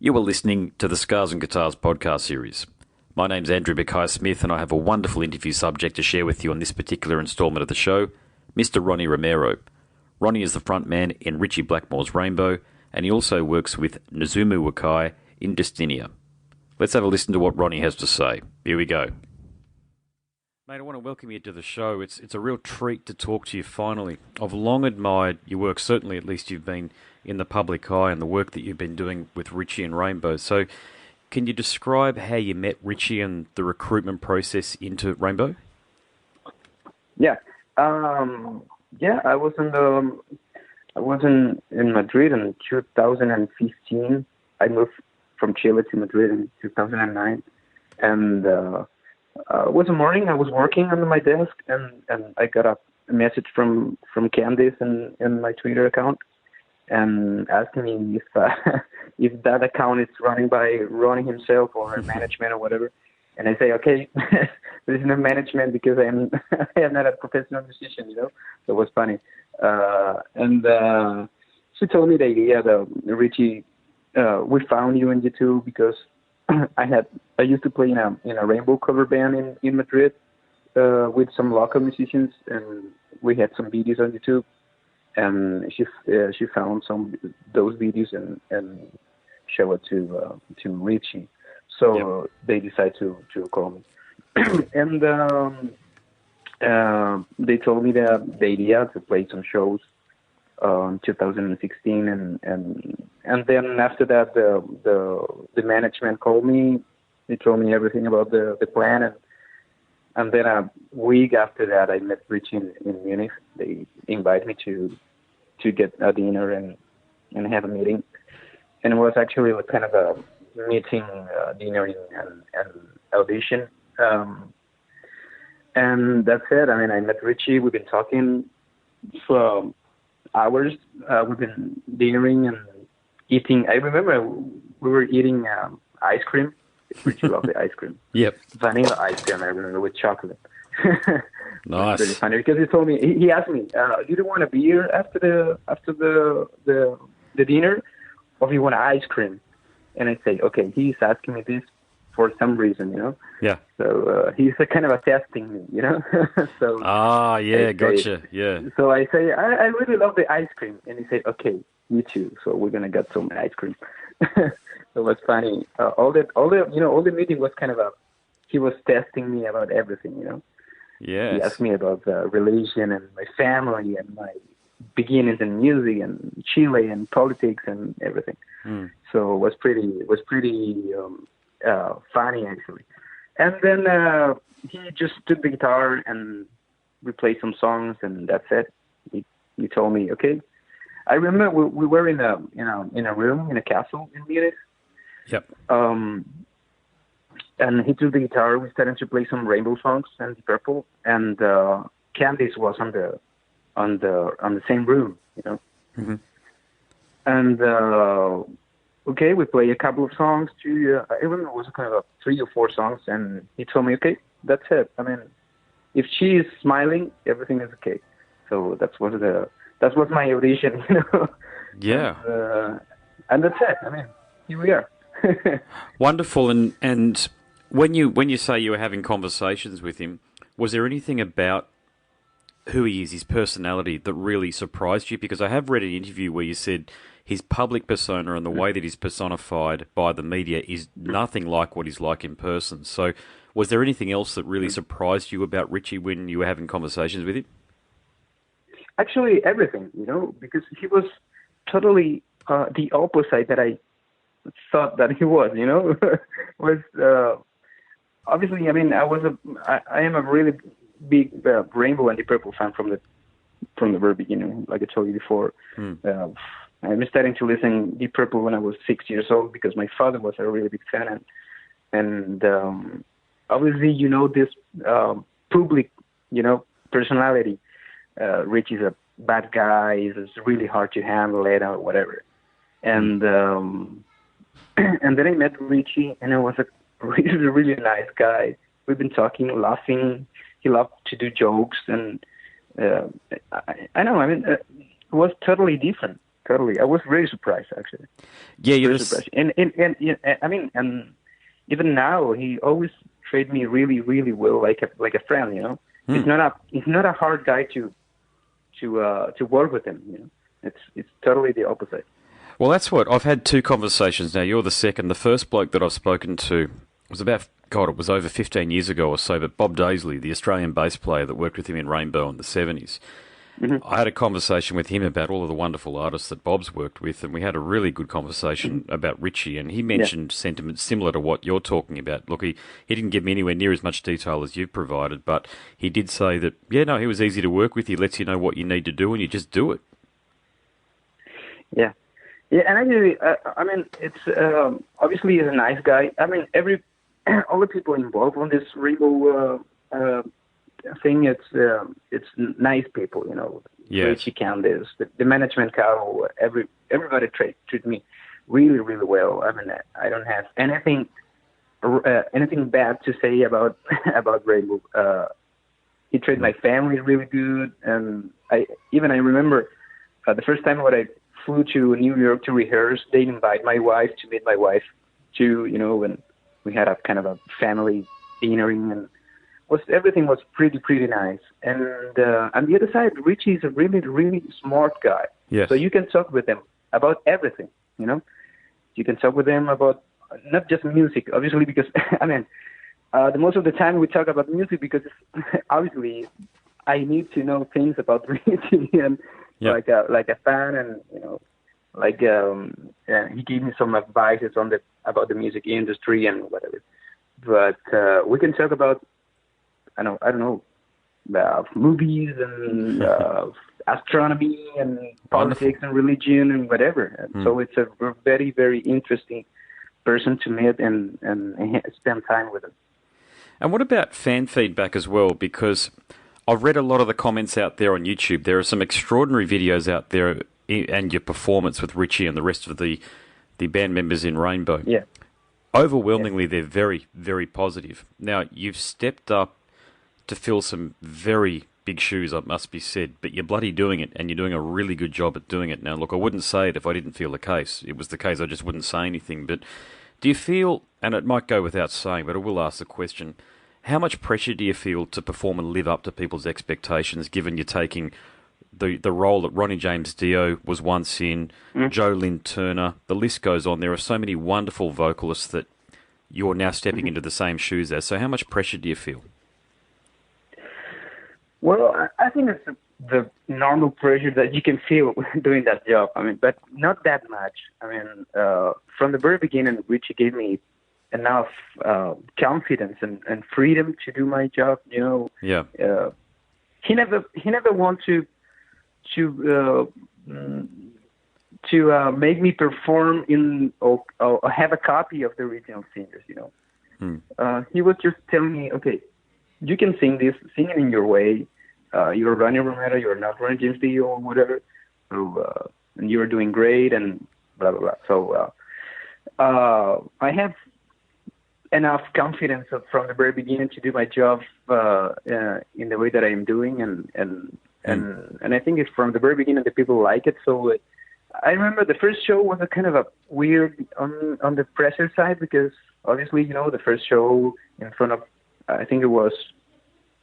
You are listening to the Scars and Guitars podcast series. My name's Andrew Mackay-Smith, and I have a wonderful interview subject to share with you on this particular instalment of the show, Mr. Ronnie Romero. Ronnie is the front man in Ritchie Blackmore's Rainbow, and he also works with Nozomu Wakai in Destinia. Let's have a listen to what Ronnie has to say. Here we go. Mate, I want to welcome you to the show. It's a real treat to talk to you finally. I've long admired your work, certainly at least you've been in the public eye, and the work that you've been doing with Ritchie and Rainbow. So can you describe how you met Ritchie and the recruitment process into Rainbow? Yeah. I was in Madrid in 2015. I moved from Chile to Madrid in 2009. And it was a morning, I was working on my desk, and I got a message from Candice in my Twitter account, and asking me if that account is running by Ronnie himself or management or whatever. And I say, okay, there's no management because I am not a professional musician, So it was funny. And she told me the idea that Ritchie, we found you on YouTube because I used to play in a Rainbow cover band in Madrid with some local musicians, and we had some videos on YouTube. And she found those videos and show it to Ritchie. So They decided to call me, and they told me the idea to play some shows in 2016, and then after that the management called me. They told me everything about the plan, and then a week after that I met Ritchie in Munich. They invited me to get a dinner and have a meeting, and it was actually kind of a meeting, dinner, and audition, and that's it. I mean, I met Ritchie. We've been talking for hours. We've been dinnering and eating. I remember we were eating ice cream. Ritchie loved the ice cream. Yep. Vanilla ice cream, I remember, with chocolate. Nice. Really funny because he told me, he asked me, "You don't want a beer after the dinner, or do you want ice cream?" And I say, "Okay, he's asking me this for some reason, Yeah. So he's kind of testing me, So. Gotcha. Yeah. So I say, I really love the ice cream, and he said, "Okay, me too. So we're gonna get some ice cream." So it was funny. All the meeting was kind of he was testing me about everything, Yes. He asked me about religion and my family and my beginnings in music and Chile and politics and everything. Mm. So it was pretty funny, actually. And then he just took the guitar and we played some songs, and that's it. He told me, okay. I remember we were in a room in a castle in Munich. Yep. And he took the guitar. We started to play some Rainbow songs and Deep Purple, and Candice was on the same room, Mm-hmm. And okay, we played a couple of songs. I remember it was kind of 3 or 4 songs, and he told me, okay, that's it. I mean, if she is smiling, everything is okay. So that was my audition, Yeah. And that's it. I mean, here we are. Wonderful. And when you say you were having conversations with him, was there anything about who he is, his personality, that really surprised you? Because I have read an interview where you said his public persona and the way that he's personified by the media is nothing like what he's like in person. So was there anything else that really surprised you about Ritchie when you were having conversations with him? Actually, everything, because he was totally the opposite that I thought that he was, was obviously, I mean, I am a really big Rainbow and Deep Purple fan from the very beginning, like I told you before. I'm starting to listen Deep Purple when I was 6 years old because my father was a really big fan, and obviously, this public, personality. Rich is a bad guy. It's really hard to handle it or whatever. And and then I met Ritchie, and it was a really, really nice guy. We've been talking, laughing. He loved to do jokes, and I know. I mean, it was totally different. totally. I was very surprised, actually. Yeah, you're Very just... surprised. And even now, he always treated me really, really well, like a friend. You know, he's not a hard guy to work with him. You know, it's totally the opposite. Well, that's what... I've had two conversations now. You're the second. The first bloke that I've spoken to was about... God, it was over 15 years ago or so, but Bob Daisley, the Australian bass player that worked with him in Rainbow in the 70s, I had a conversation with him about all of the wonderful artists that Bob's worked with, and we had a really good conversation about Ritchie, and he mentioned sentiments similar to what you're talking about. Look, he didn't give me anywhere near as much detail as you've provided, but he did say that, he was easy to work with. He lets you know what you need to do, and you just do it. Yeah. Yeah, and actually, it's obviously he's a nice guy. I mean, all the people involved on this Rainbow thing, it's nice people, you know. Yes. Ritchie, Candice, the management, Carol, everybody treat me really, really well. I mean, I don't have anything bad to say about Rainbow. He treated my family really good, and I remember the first time when I flew to New York to rehearse, they invited my wife to meet my wife too, you know, and we had a kind of a family dinnering, and everything was pretty nice. And on the other side, Ritchie is a really, really smart guy. Yes. So you can talk with him about everything, you know. You can talk with him about not just music, obviously, because, the most of the time we talk about music because obviously I need to know things about Ritchie and like a fan, and, you know, he gave me some advices about the music industry and whatever. But we can talk about I don't know, movies and astronomy and politics and religion and whatever. So it's a very, very interesting person to meet and spend time with him. And what about fan feedback as well? Because I've read a lot of the comments out there on YouTube. There are some extraordinary videos out there, and your performance with Ritchie and the rest of the band members in Rainbow. Yeah. Overwhelmingly, they're very, very positive. Now, you've stepped up to fill some very big shoes, it must be said, but you're bloody doing it, and you're doing a really good job at doing it. Now, look, I wouldn't say it if I didn't feel the case. It was the case, I just wouldn't say anything. But do you feel, and it might go without saying, but I will ask the question, how much pressure do you feel to perform and live up to people's expectations, given you're taking the role that Ronnie James Dio was once in, Joe Lynn Turner, the list goes on. There are so many wonderful vocalists that you're now stepping into the same shoes as. So how much pressure do you feel? Well, I think it's the normal pressure that you can feel doing that job. I mean, but not that much. I mean, from the very beginning, Ritchie gave me enough confidence and freedom to do my job. You know. Yeah. He never wanted to make me perform in or have a copy of the original singers. You know. He was just telling me, okay, you can sing this, sing it in your way. You're Ronnie Romero, you're not Ronnie James Dio or whatever. So, and you're doing great and blah, blah, blah. So I have enough confidence from the very beginning to do my job in the way that I am doing. And I think it's from the very beginning that people like it. So I remember the first show was a kind of a weird on the pressure side because obviously, you know, the first show in front of, I think it was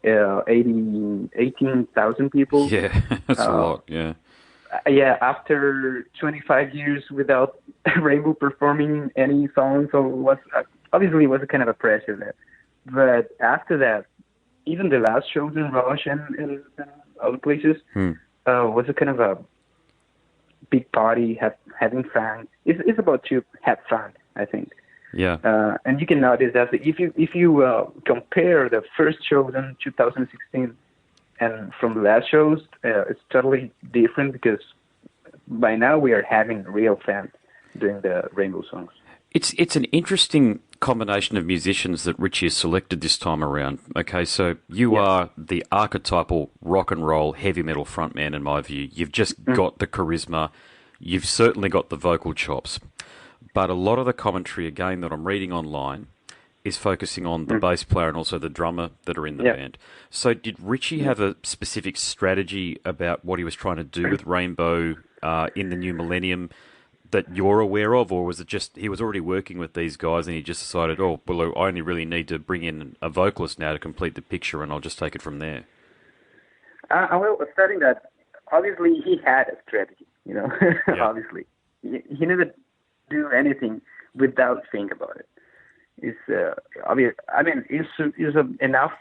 18,000 people. Yeah, that's a lot, yeah. Yeah, after 25 years without Rainbow performing any songs, so obviously it was a kind of a pressure there. But after that, even the last shows in Rush and other places was a kind of a big party, having fun. It's about to have fun, I think. Yeah. And you can notice that if you compare the first shows in 2016 and from the last shows, it's totally different because by now we are having real fans doing the Rainbow songs. It's an interesting combination of musicians that Ritchie has selected this time around. Okay, so you are the archetypal rock and roll heavy metal frontman in my view. You've just got the charisma. You've certainly got the vocal chops. But a lot of the commentary, again, that I'm reading online is focusing on the bass player and also the drummer that are in the band. So did Ritchie have a specific strategy about what he was trying to do with Rainbow in the new millennium that you're aware of, or was it just he was already working with these guys and he just decided, oh, well, I only really need to bring in a vocalist now to complete the picture, and I'll just take it from there? Well, starting that, obviously he had a strategy, Yeah. obviously. He never do anything without think about it. It's obvious. I mean, is enough.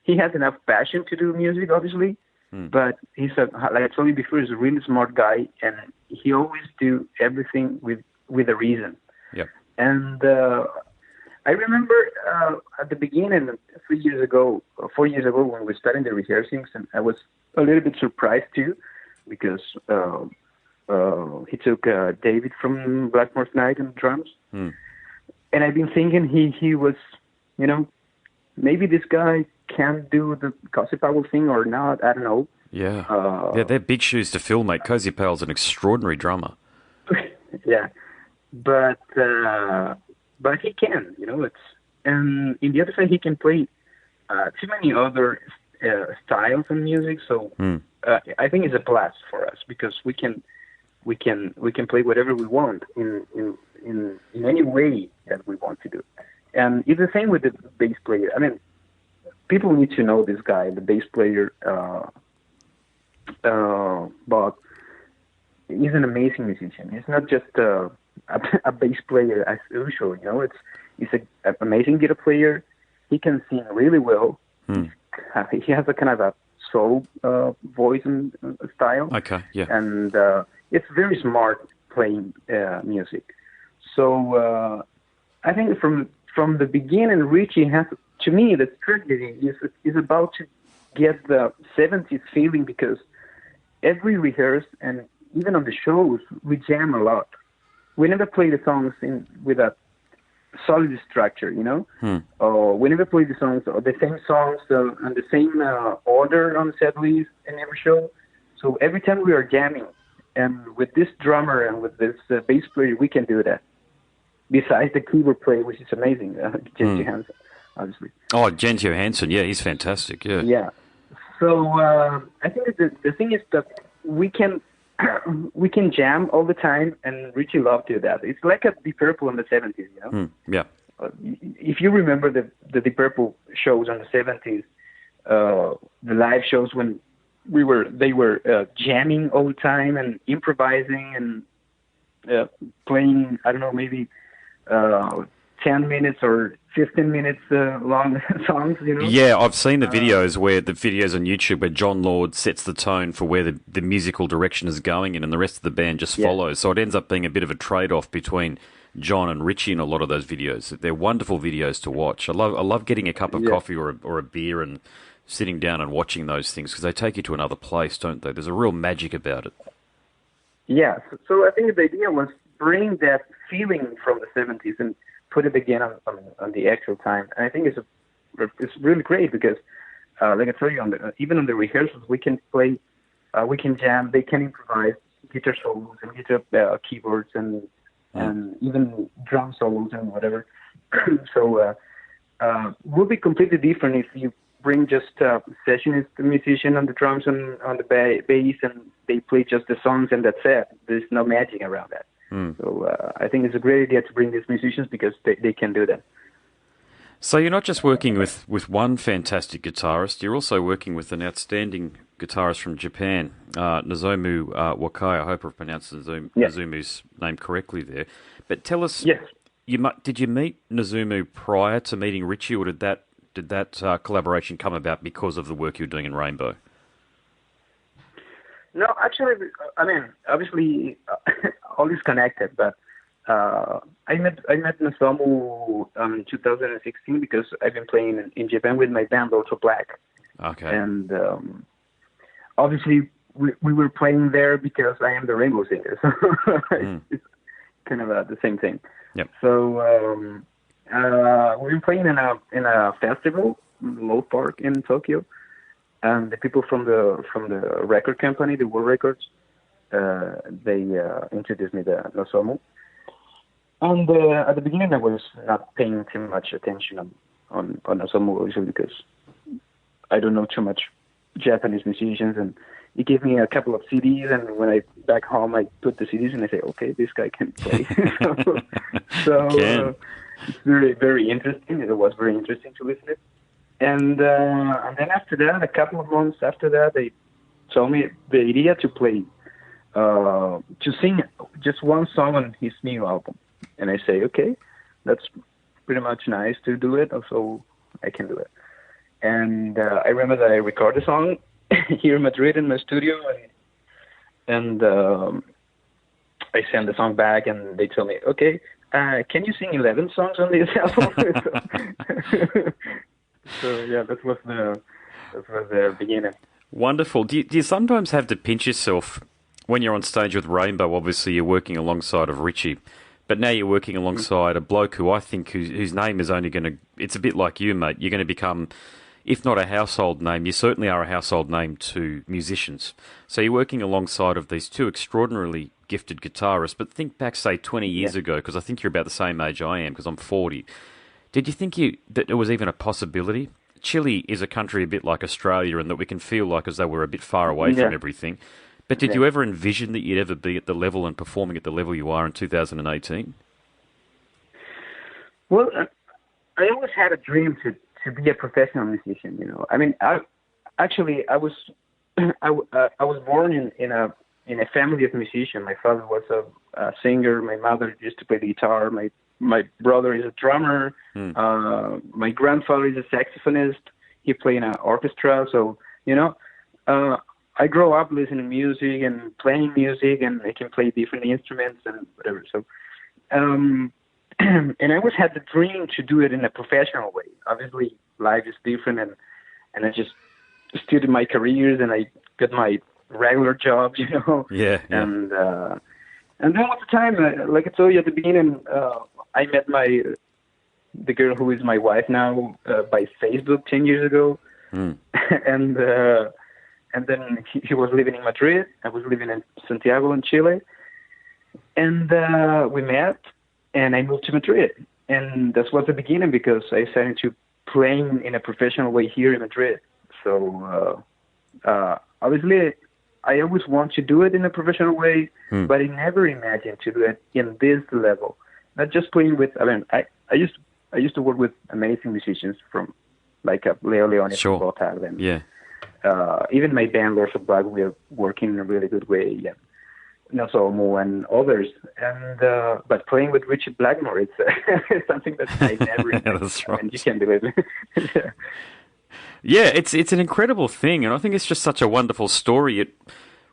He has enough passion to do music, obviously, but he's like I told you before, he's a really smart guy, and he always do everything with a reason. Yep. And I remember at the beginning, 4 years ago, when we started the rehearsings, and I was a little bit surprised too, because he took David from Blackmore's Night on drums. And I've been thinking he was, maybe this guy can do the Cozy Powell thing or not. I don't know. Yeah. They're big shoes to fill, mate. Cozy Powell's an extraordinary drummer. Yeah. But he can, and in the other side, he can play too many other styles in music. So I think it's a plus for us because we can play whatever we want in any way that we want to do. And it's the same with the bass player. I mean, people need to know this guy, the bass player, Bob. He's an amazing musician. He's not just a bass player as usual, he's an amazing guitar player. He can sing really well. He has a kind of a soul voice and style. Okay, yeah. And it's very smart playing music. So I think from the beginning, Ritchie has, to me, the strategy is about to get the 70s feeling, because every rehearse and even on the shows, we jam a lot. We never play the songs with a solid structure, Or we never play the songs or the same songs and the same order on the set list in every show. So every time we are jamming, and with this drummer and with this bass player, we can do that. Besides the keyboard player, which is amazing, Jens Johansson, obviously. Oh, Jens Johansson, yeah, he's fantastic, yeah. Yeah. So I think that the thing is that we can jam all the time, and Ritchie loved to do that. It's like a Deep Purple in the 70s, Yeah. If you remember the Deep Purple shows on the 70s, the live shows when they were jamming all the time and improvising and playing, I don't know, maybe 10 minutes or 15 minutes long songs, Yeah, I've seen the videos on YouTube where John Lord sets the tone for where the musical direction is going in, and the rest of the band just follows. So it ends up being a bit of a trade-off between John and Ritchie in a lot of those videos. They're wonderful videos to watch. I love getting a cup of coffee or a beer and sitting down and watching those things, because they take you to another place, don't they? There's a real magic about it. Yeah, so I think the idea was bring that feeling from the 70s and put it again on the actual time. And I think it's really great because, like I told you, even on the rehearsals, we can play, we can jam, they can improvise guitar solos and guitar keyboards and even drum solos and whatever. So will be completely different if you bring just a sessionist musician on the drums and on the bass, and they play just the songs and that's it. There's no magic around that. So I think it's a great idea to bring these musicians because they can do that. So you're not just working with one fantastic guitarist, you're also working with an outstanding guitarist from Japan, Nozomu Wakai. I hope I've pronounced Nozomu's name correctly there. But tell us, did you meet Nozomu prior to meeting Ritchie, or did that collaboration come about because of the work you were doing in Rainbow? No, actually, I mean, obviously, all is connected. But I met Nozomu in 2016 because I've been playing in Japan with my band, Also Black. Okay. And obviously, we were playing there because I am the Rainbow singer, so it's kind of the same thing. Yep. So we were playing in a festival, Low Park in Tokyo. And the people from the record company, the World Records, they introduced me to Nozomu. And at the beginning, I was not paying too much attention on Nozomu, obviously, because I don't know too much Japanese musicians, and he gave me a couple of CDs, and when I back home, I put the CDs and I say, okay, this guy can play. so it's very, very interesting. It was very interesting to listen to it. And then after that, a couple of months after that, they told me the idea to play, to sing just one song on his new album. And I say, okay, that's pretty much nice to do it, so I can do it. And I remember that I recorded a song here in Madrid in my studio, and I sent the song back, and they told me, okay, can you sing 11 songs on this album? So yeah, that was the beginning. Wonderful. Do you sometimes have to pinch yourself when you're on stage with Rainbow? Obviously, you're working alongside of Ritchie, but now you're working alongside a bloke who I think whose name is only going to... It's a bit like you, mate. You're going to become, if not a household name, you certainly are a household name to musicians. So you're working alongside of these two extraordinarily gifted guitarists, but think back, say, 20 years ago, because I think you're about the same age I am, because I'm 40. Did you think that there was even a possibility? Chile is a country a bit like Australia, and that we can feel like as though we're a bit far away from everything. But did you ever envision that you'd ever be at the level and performing at the level you are in 2018? Well, I always had a dream to be a professional musician. You know, I mean, I was born in a family of musicians. My father was a singer. My mother used to play the guitar. My brother is a drummer. My grandfather is a saxophonist. He played in an orchestra. So, you know, I grew up listening to music and playing music, and I can play different instruments and whatever. So, and I always had the dream to do it in a professional way. Obviously, life is different, and I just studied my careers, and I got my regular jobs, you know. Yeah. And then at the time, like I told you at the beginning, I met the girl who is my wife now by Facebook 10 years ago, and then he was living in Madrid. I was living in Santiago in Chile, and we met, and I moved to Madrid, and that was the beginning because I started to playing in a professional way here in Madrid. So obviously, I always want to do it in a professional way, but I never imagined to do it in this level. Not just playing with. I mean, I used to work with amazing musicians from like Leo Leone from Bogota, and even my band Lords of Black, we are working in a really good way. Yeah. Nozomo and others, and but playing with Ritchie Blackmore, it's something that I never. That's right. I mean, you can do it. Yeah, it's an incredible thing, and I think it's just such a wonderful story.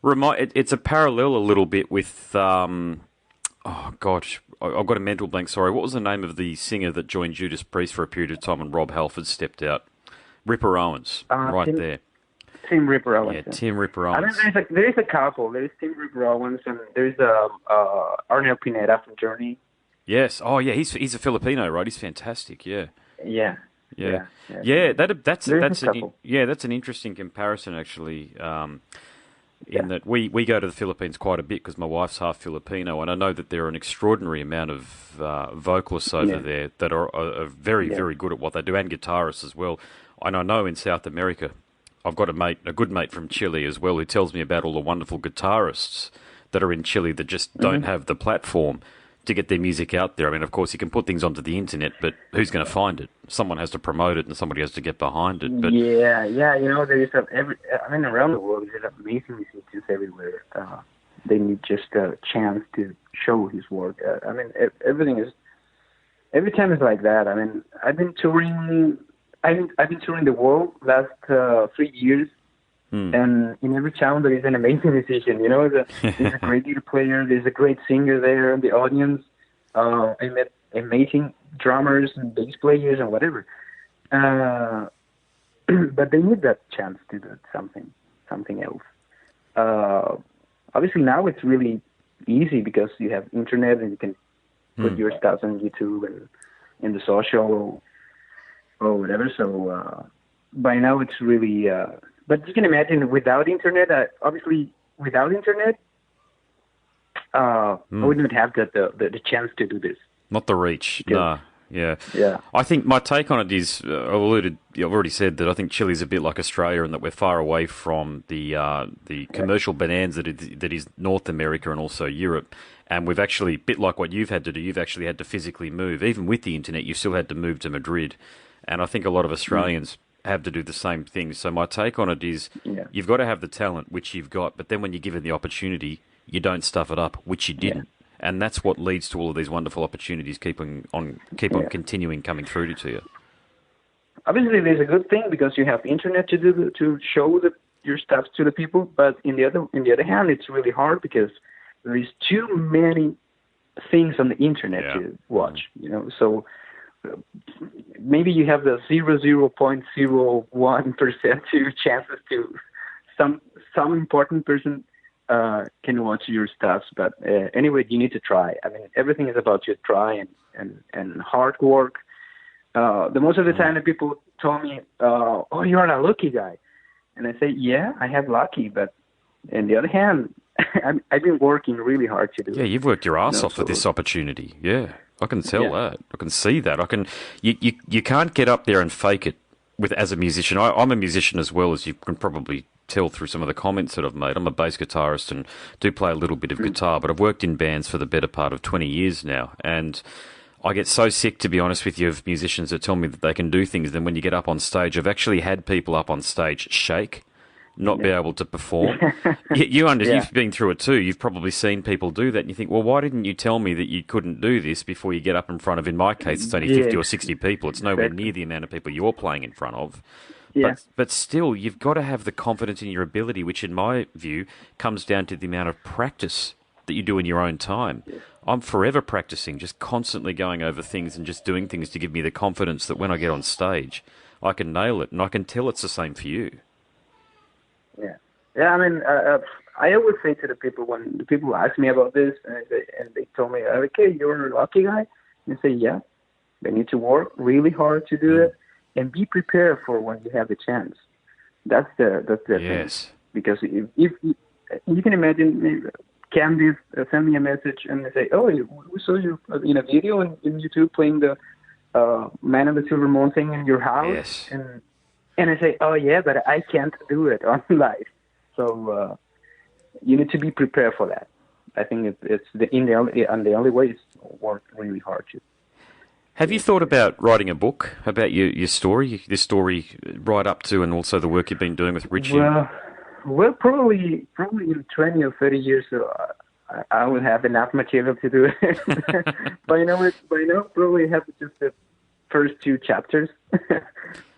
It's a parallel a little bit with oh gosh, I've got a mental blank. Sorry, what was the name of the singer that joined Judas Priest for a period of time and Rob Halford stepped out? Ripper Owens, there. Tim Ripper Owens. Yeah, Tim Ripper Owens. I mean, there is a couple. There is Tim Ripper Owens, and there is Arnel Pineda from Journey. Yes. Oh, yeah. He's a Filipino, right? He's fantastic. Yeah. Yeah. That's an interesting comparison, actually. In that we go to the Philippines quite a bit because my wife's half Filipino, and I know that there are an extraordinary amount of vocalists over there that are very, very good at what they do, and guitarists as well. And I know in South America, I've got a good mate from Chile as well, who tells me about all the wonderful guitarists that are in Chile that just don't have the platform to get their music out there. I mean, of course, you can put things onto the internet, but who's going to find it? Someone has to promote it, and somebody has to get behind it. But yeah, you know, there is around the world, there's amazing musicians everywhere. They need just a chance to show his work. I mean, every time is like that. I mean, I've been touring the world last 3 years, and in every town there is an amazing musician. You know, there's a great guitar player, there's a great singer there in the audience. I met amazing drummers and bass players and whatever. But they need that chance to do something else. Obviously now it's really easy because you have internet and you can put your stuff on YouTube and in the social or whatever. So by now it's really, but you can imagine without internet, I wouldn't have got the chance to do this. Not the reach, no. Yeah. Yeah. I think my take on it is, I've already said that I think Chile's a bit like Australia in that we're far away from the commercial bonanza that is North America and also Europe. And we've actually, a bit like what you've had to do, you've actually had to physically move. Even with the internet, you still had to move to Madrid. And I think a lot of Australians have to do the same thing. So my take on it is you've got to have the talent, which you've got, but then when you're given the opportunity, you don't stuff it up, which you didn't. And that's what leads to all of these wonderful opportunities keep on continuing coming through to you. Obviously, there's a good thing because you have internet to show your stuff to the people. But in the other hand, it's really hard because there is too many things on the internet to watch. You know, so maybe you have the 0.01% chances to some important person can watch your stuff, but anyway, you need to try. I mean, everything is about you try and hard work. The most of the time, the people told me, "Oh, you're a lucky guy," and I say, "Yeah, I have lucky, but on the other hand, I've been working really hard to do it." Yeah, you've worked your ass off for this opportunity. Yeah, I can tell that. I can see that. You can't get up there and fake it as a musician. I'm a musician as well, as you can probably tell through some of the comments that I've made. I'm a bass guitarist and do play a little bit of guitar, but I've worked in bands for the better part of 20 years now. And I get so sick, to be honest with you, of musicians that tell me that they can do things. Then when you get up on stage, I've actually had people up on stage shake, not be able to perform. You've been through it too. You've probably seen people do that. And you think, well, why didn't you tell me that you couldn't do this before you get up in front of, in my case, it's only 50 or 60 people. It's nowhere near the amount of people you're playing in front of. Yeah. But still, you've got to have the confidence in your ability, which in my view comes down to the amount of practice that you do in your own time. Yeah. I'm forever practicing, just constantly going over things and just doing things to give me the confidence that when I get on stage, I can nail it. And I can tell it's the same for you. Yeah. Yeah, I mean, I always say to the people, when the people ask me about this, and they told me, okay, you're a lucky guy, and I say, yeah, they need to work really hard to do it. And be prepared for when you have the chance. That's the thing. Because if you can imagine, Candice send me a message and they say, "Oh, we saw you in a video in YouTube playing the Man of the Silver Moon thing in your house," and I say, "Oh yeah, but I can't do it on live." So you need to be prepared for that. I think the only way is work really hard to. Have you thought about writing a book about your story, this story right up to, and also the work you've been doing with Ritchie? Well, probably in 20 or 30 years, I will have enough material to do it. By now, probably have just the first 2 chapters.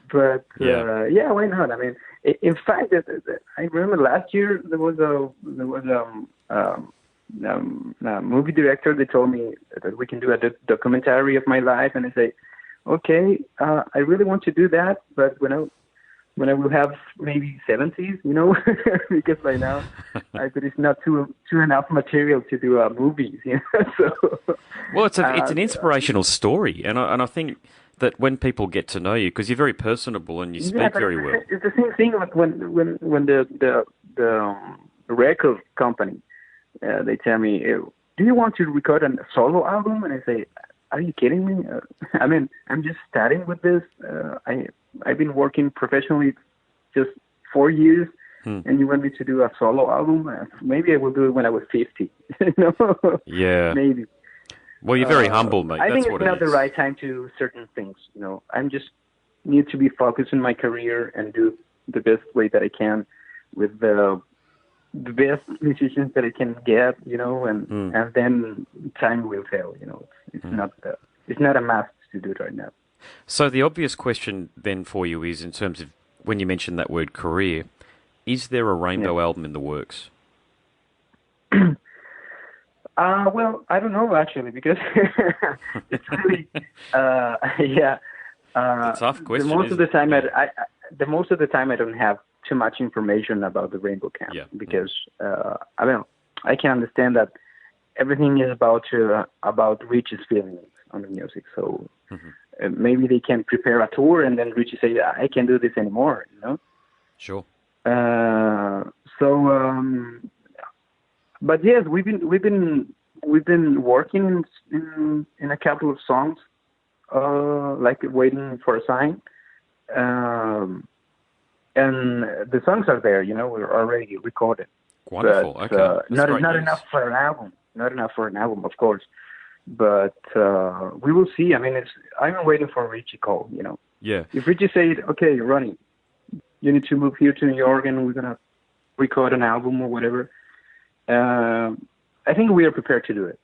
But why not? I mean, in fact, I remember last year there was a movie director. They told me that we can do a documentary of my life, and I say, okay, I really want to do that, but when I will have maybe 70s, because by now there is not too enough material to do movies, So, well, it's an inspirational story, and I think that when people get to know you, because you're very personable and you speak very well. It's the same thing like when the record company. They tell me, do you want to record a solo album? And I say, are you kidding me? I mean, I'm just starting with this. I've been working professionally just 4 years, and you want me to do a solo album? Maybe I will do it when I was 50. Yeah. Maybe. Well, you're very humble, mate. I think it's not the right time to certain things. I'm just need to be focused in my career and do the best way that I can with the best musicians that I can get, and then time will tell. It's not a must to do it right now. So the obvious question then for you is, in terms of when you mentioned that word career, is there a Rainbow album in the works? Well, I don't know actually, because it's really, It's a tough question. Most of the time I don't have too much information about the Rainbow Camp, because I can understand that everything is about Richie's feelings on the music. So maybe they can prepare a tour and then Ritchie say, I can't do this anymore. Sure. But yes, we've been working in a couple of songs like waiting for a sign. And the songs are there, we're already recorded. Wonderful. But, Okay. not great news. enough for an album. Not enough for an album, of course. But we will see. I mean, I'm waiting for Ritchie call, Yeah. If Ritchie said, okay, Ronnie, you need to move here to New York and we're going to record an album or whatever, I think we are prepared to do it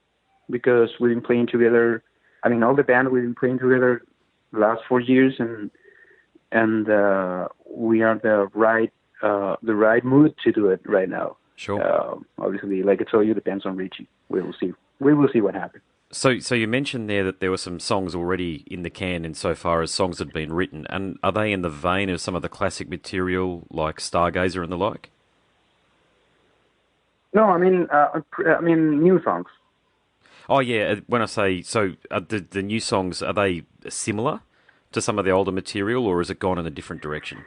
because we've been playing together. I mean, all the band we've been playing together the last 4 years, and we are the right mood to do it right now. Sure. Obviously, like I told you, depends on Ritchie. We will see. We will see what happens. So you mentioned there that there were some songs already in the can insofar as songs had been written, and are they in the vein of some of the classic material like Stargazer and the like? No, I mean new songs. Oh yeah, when I say so, the new songs, are they similar to some of the older material, or has it gone in a different direction?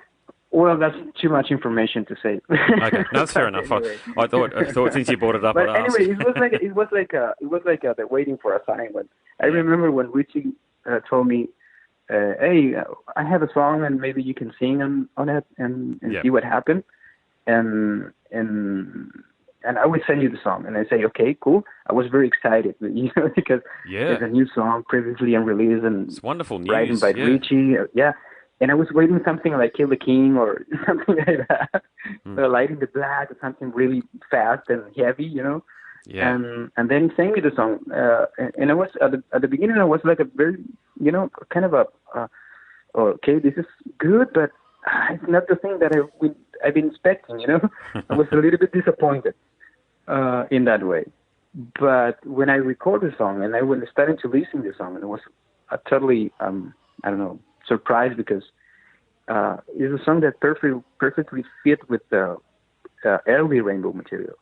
Well, that's too much information to say. Okay, no, that's fair enough. Anyway. I thought since you brought it up, but I'd ask. anyway, it was like the waiting for a sign. When I remember when Ritchie told me, "Hey, I have a song, and maybe you can sing on it and see what happened." And I would send you the song, and I say, "Okay, cool." I was very excited, because it's a new song, previously unreleased, and it's wonderful news. Written by Ritchie, And I was waiting something like Kill the King or something like that, Lighting the Black or something really fast and heavy, Yeah. And then he sang me the song, and I was at the beginning I was like a very, kind of okay, this is good, but it's not the thing that I've been expecting, I was a little bit disappointed in that way. But when I recorded the song and I was starting to listen to the song, and it was totally, surprised because it's a song that perfectly fit with the early Rainbow material,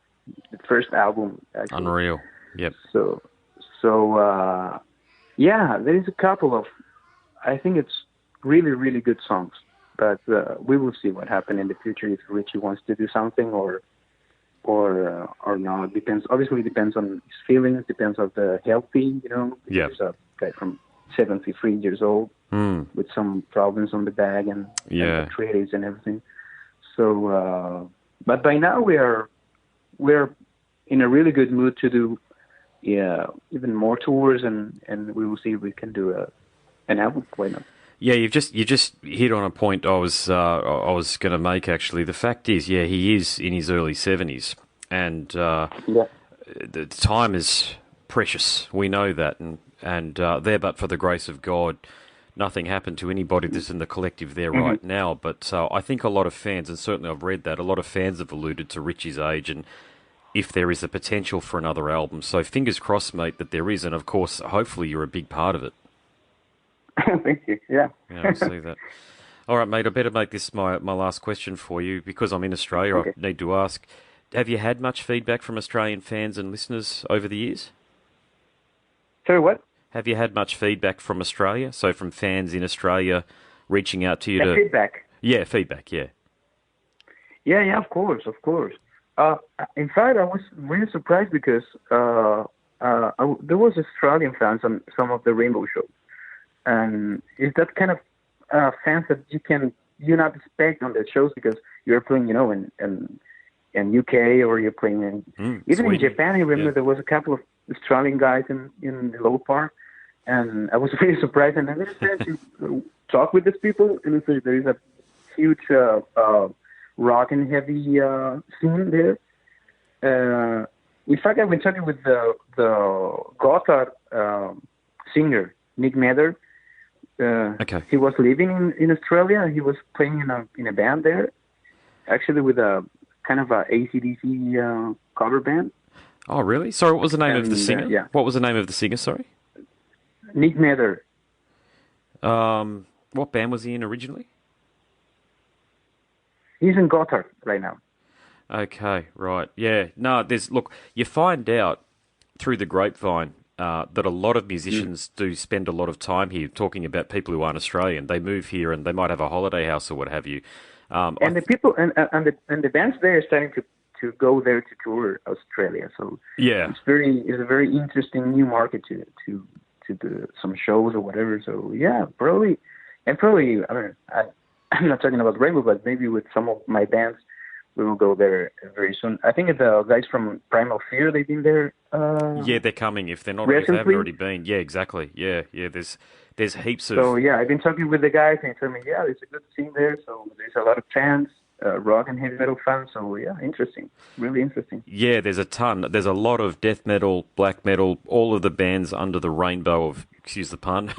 the first album. Actually. Unreal. Yep. So there is a couple of, I think it's really, really good songs, but we will see what happens in the future if Ritchie wants to do something or not. Obviously depends on his feelings, depends on the healthy, Yeah. He's a guy from 73 years old with some problems on the back and arthritis and everything. So, but by now we're in a really good mood to do even more tours, and we will see if we can do an album. Why not? Yeah, you just hit on a point I was going to make actually. The fact is, he is in his early 70s, and the time is precious. We know that, and there, but for the grace of God, nothing happened to anybody that's in the collective there right now. But I think a lot of fans, and certainly I've read that, a lot of fans have alluded to Ritchie's age and if there is a potential for another album. So fingers crossed, mate, that there is, and of course, hopefully you're a big part of it. Thank you. Yeah. I see that. All right, mate, I better make this my last question for you. Because I'm in Australia, okay. I need to ask, have you had much feedback from Australian fans and listeners over the years? Sorry, what? Have you had much feedback from Australia? So from fans in Australia reaching out to you feedback? Yeah, feedback, yeah. Yeah, of course. In fact, I was really surprised because there was Australian fans on some of the Rainbow shows. And it's that kind of fans that you not expect on the shows because you're playing, in UK or you're playing in even Sweden. In Japan. I remember there was a couple of Australian guys in the local park, and I was really surprised. And I started to talk with these people, and there is a huge rock and heavy scene there. In fact, I've been talking with the Gotthard singer Nick Mather. Okay. He was living in Australia. He was playing in a band there, actually with a kind of a AC/DC cover band. Oh, really? Sorry, what was the name of the singer? Yeah. What was the name of the singer, sorry? Nick Mather. What band was he in originally? He's in Gotthard right now. Okay, right. Yeah. No, look, you find out through the grapevine that a lot of musicians do spend a lot of time here talking about people who aren't Australian. They move here and they might have a holiday house or what have you. And the people and the bands there are starting to go there to tour Australia. So it's a very interesting new market to some shows or whatever. So yeah, probably, and probably, I mean, I'm not talking about Rainbow, but maybe with some of my bands, we will go there very soon. I think the guys from Primal Fear, they've been there. Yeah, they're coming. If they're not, recently. if they haven't already been, yeah, exactly. Yeah. There's heaps of. So yeah, I've been talking with the guys, and they told me, yeah, there's a good scene there. So there's a lot of fans, rock and heavy metal fans. So yeah, interesting, really interesting. Yeah, there's a ton. There's a lot of death metal, black metal, all of the bands under the rainbow of, excuse the pun,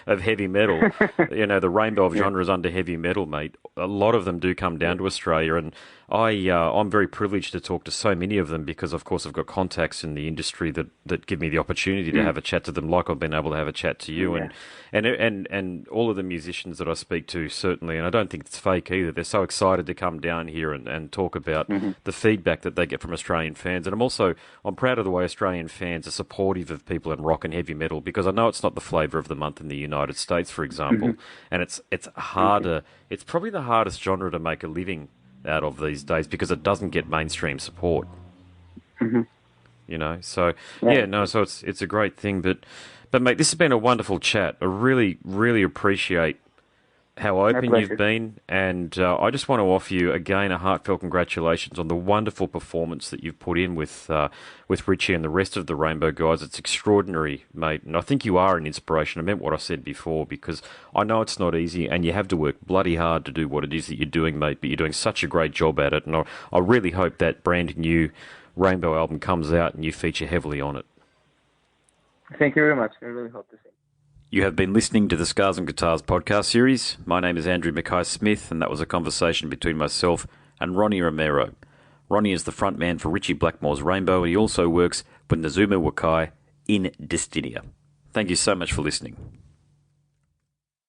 of heavy metal. The rainbow of genres under heavy metal, mate. A lot of them do come down to Australia, and I'm very privileged to talk to so many of them because, of course, I've got contacts in the industry that give me the opportunity to have a chat to them, like I've been able to have a chat to you, and all of the musicians that I speak to, certainly, and I don't think it's fake either. They're so excited to come down here and talk about the feedback that they get from Australian fans, and I'm proud of the way Australian fans are supportive of people in rock and heavy metal, because I know it's not the flavour of the month in the United States, for example, and it's harder. It's probably the hardest genre to make a living out of these days because it doesn't get mainstream support. So it's a great thing. But mate, this has been a wonderful chat. I really, really appreciate how open you've been, and I just want to offer you again a heartfelt congratulations on the wonderful performance that you've put in with Ritchie and the rest of the Rainbow guys. It's extraordinary, mate, and I think you are an inspiration. I meant what I said before, because I know it's not easy, and you have to work bloody hard to do what it is that you're doing, mate, but you're doing such a great job at it, and I really hope that brand new Rainbow album comes out and you feature heavily on it. Thank you very much. I really hope to see. You have been listening to the Scars and Guitars podcast series. My name is Andrew Mackay-Smith, and that was a conversation between myself and Ronnie Romero. Ronnie is the frontman for Ritchie Blackmore's Rainbow, and he also works with Nazuma Wakai in Destinia. Thank you so much for listening.